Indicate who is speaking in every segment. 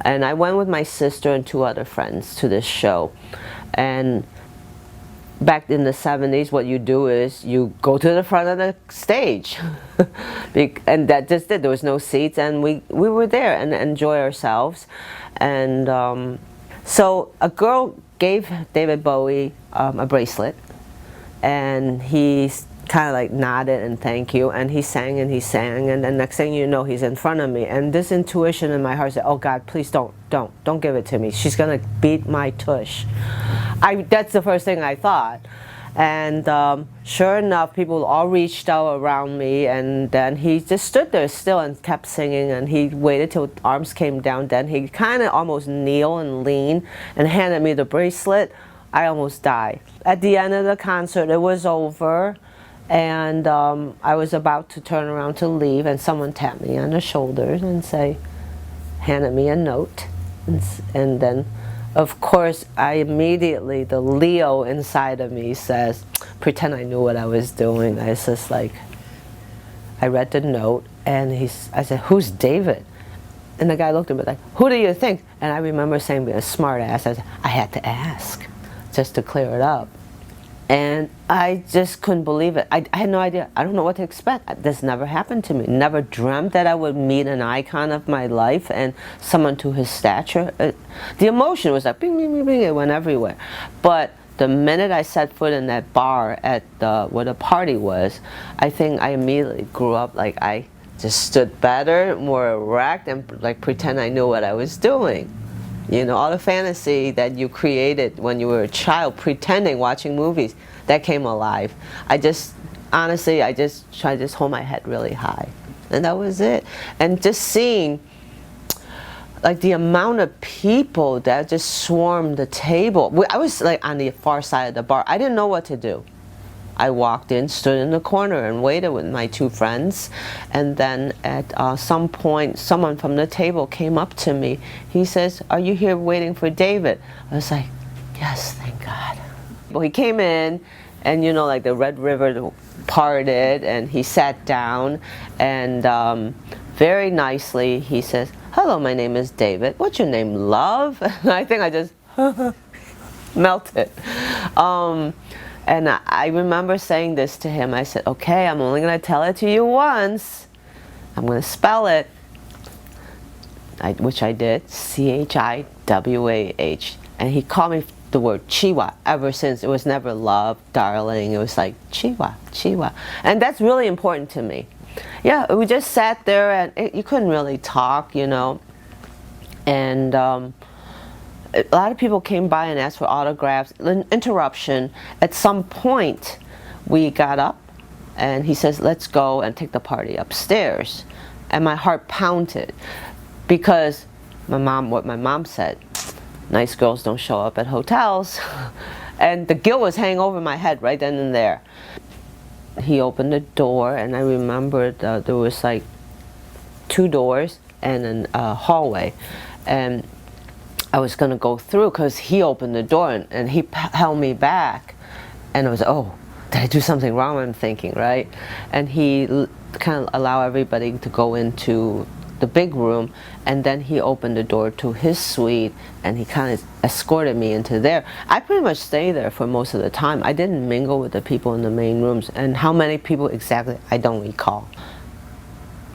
Speaker 1: And I went with my sister and 2 other friends to this show. And back in the 70s, what you do is you go to the front of the stage. And that just did. There was no seats, and we were there and enjoy ourselves. And so a girl gave David Bowie a bracelet, and he kind of like nodded and thank you, and he sang and he sang, and then next thing you know, he's in front of me, and this intuition in my heart said, oh God, please don't give it to me. She's gonna beat my tush. That's the first thing I thought. And sure enough, people all reached out around me, and then he just stood there still and kept singing, and he waited till arms came down. Then he kind of almost kneel and lean and handed me the bracelet. I almost died. At the end of the concert, it was over, and I was about to turn around to leave, and someone tapped me on the shoulders and handed me a note, and then of course, I immediately, the Leo inside of me says, pretend I knew what I was doing. I was just like, I read the note, and I said, who's David? And the guy looked at me like, who do you think? And I remember saying, being a smart ass, I had to ask, just to clear it up. And I just couldn't believe it. I had no idea. I don't know what to expect. This never happened to me. Never dreamt that I would meet an icon of my life and someone to his stature. The emotion was like, bing, bing, bing, bing. It went everywhere. But the minute I set foot in that bar at where the party was, I think I immediately grew up. Like, I just stood better, more erect, and like pretend I knew what I was doing. You know, all the fantasy that you created when you were a child, pretending, watching movies, that came alive. Honestly, I just tried to hold my head really high. And that was it. And just seeing, like, the amount of people that just swarmed the table. I was, like, on the far side of the bar. I didn't know what to do. I walked in, stood in the corner, and waited with my 2 friends. And then at some point, someone from the table came up to me. He says, are you here waiting for David? I was like, yes, thank God. Well, he came in, and you know, like the Red River parted, and he sat down, and very nicely he says, hello, my name is David. What's your name, love? And I think I just melted. And I remember saying this to him. I said, okay, I'm only going to tell it to you once. I'm going to spell it, which I did, C-H-I-W-A-H. And he called me the word Chiwa ever since. It was never love, darling. It was like Chiwa, Chiwa. And that's really important to me. Yeah, we just sat there, and you couldn't really talk, you know. And a lot of people came by and asked for autographs. Interruption. At some point, we got up, and he says, let's go and take the party upstairs. And my heart pounded, because what my mom said, nice girls don't show up at hotels. And the guilt was hanging over my head right then and there. He opened the door, and I remembered there was like 2 doors and a hallway. And I was going to go through because he opened the door, and he held me back. And I was, oh, did I do something wrong? I'm thinking, right? And he kind of allowed everybody to go into the big room, and then he opened the door to his suite, and he kind of escorted me into there. I pretty much stayed there for most of the time. I didn't mingle with the people in the main rooms, and how many people exactly, I don't recall.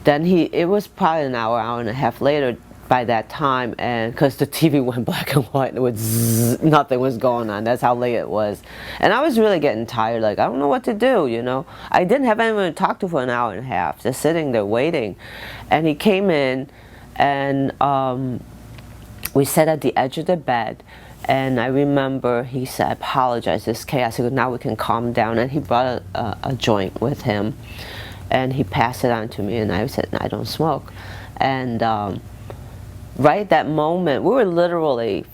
Speaker 1: Then it was probably an hour and a half later by that time, and because the TV went black and white, nothing was going on. That's how late it was. And I was really getting tired. Like, I don't know what to do, you know. I didn't have anyone to talk to for an hour and a half, just sitting there waiting. And he came in, and we sat at the edge of the bed. And I remember he said, I apologize, this chaos. I said, now we can calm down. And he brought a joint with him, and he passed it on to me. And I said, I don't smoke. And right that moment, we were literally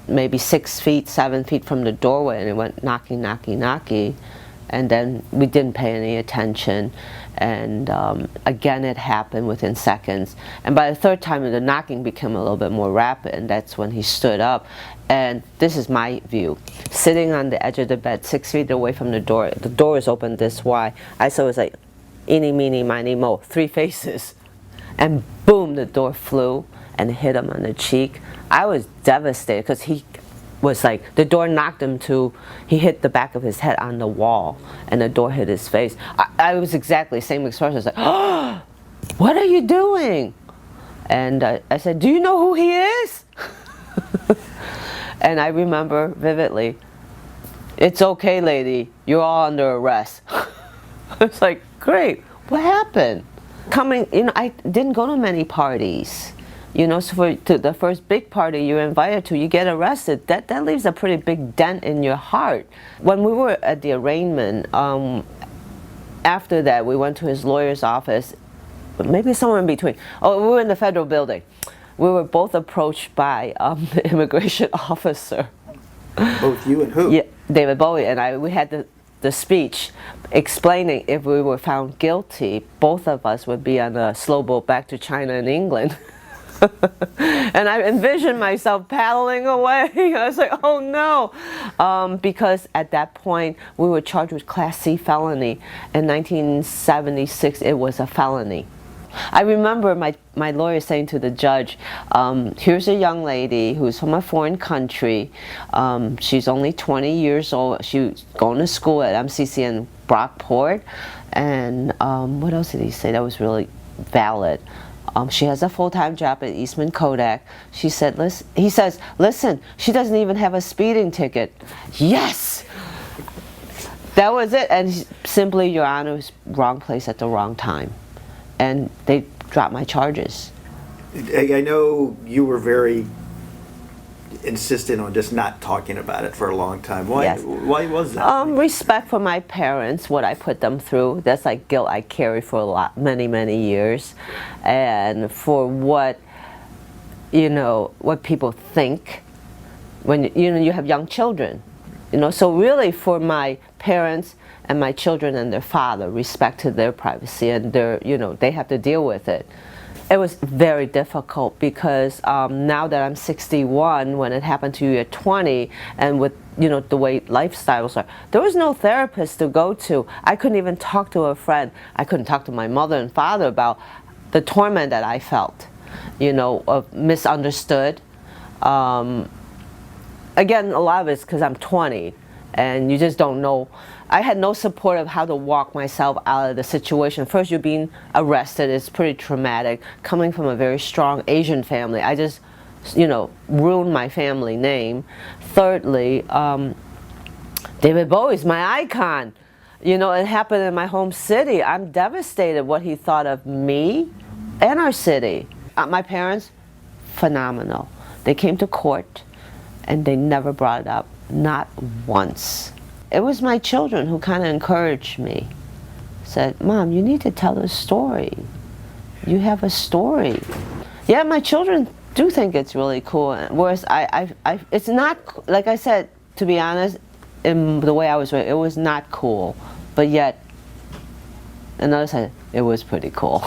Speaker 1: maybe 6 feet, 7 feet from the doorway, and it went knocking, knocking, knocking, and then we didn't pay any attention, and again it happened within seconds, and by the 3rd time the knocking became a little bit more rapid, and that's when he stood up. And this is my view, sitting on the edge of the bed, 6 feet away from the door is open this wide. I saw it was like, eeny, meeny, miny, mo, 3 faces. And boom, the door flew, and hit him on the cheek. I was devastated because he was like, the door knocked him he hit the back of his head on the wall and the door hit his face. I was exactly the same expression. I was like, oh, what are you doing? And I said, do you know who he is? And I remember vividly, it's okay, lady, you're all under arrest. I was like, great, what happened? I didn't go to many parties. So to the first big party you're invited to, you get arrested. That leaves a pretty big dent in your heart. When we were at the arraignment, after that we went to his lawyer's office, maybe somewhere in between. Oh, we were in the federal building. We were both approached by the immigration officer.
Speaker 2: Both you and who?
Speaker 1: Yeah, David Bowie and I. We had the speech explaining if we were found guilty, both of us would be on a slow boat back to China and England. And I envisioned myself paddling away. I was like, oh no. Because at that point, we were charged with Class C felony. In 1976, it was a felony. I remember my lawyer saying to the judge, here's a young lady who's from a foreign country. She's only 20 years old. She's going to school at MCC in Brockport. And what else did he say that was really valid? She has a full-time job at Eastman Kodak. He says, listen, she doesn't even have a speeding ticket. Yes! That was it. And simply, Your Honor, was wrong place at the wrong time. And they dropped my charges.
Speaker 2: I know you were very insistent on just not talking about it for a long time. Why?
Speaker 1: Yes.
Speaker 2: Why was that?
Speaker 1: Respect for my parents, what I put them through. That's like guilt I carry for many years, and for what people think when you have young children. So really, for my parents and my children and their father, respect to their privacy and they have to deal with it. It was very difficult because now that I'm 61, when it happened to you at 20, and with the way lifestyles are, there was no therapist to go to. I couldn't even talk to a friend. I couldn't talk to my mother and father about the torment that I felt, of misunderstood. Again, a lot of it's because I'm 20, and you just don't know. I had no support of how to walk myself out of the situation. First, you're being arrested. It's pretty traumatic. Coming from a very strong Asian family, I just, ruined my family name. Thirdly, David Bowie's my icon. It happened in my home city. I'm devastated what he thought of me and our city. My parents, phenomenal. They came to court, and they never brought it up, not once. It was my children who kind of encouraged me. Said, Mom, you need to tell a story. You have a story. Yeah, my children do think it's really cool. Whereas it's not, like I said, to be honest, in the way I was raised, it was not cool. But yet, another side, it was pretty cool.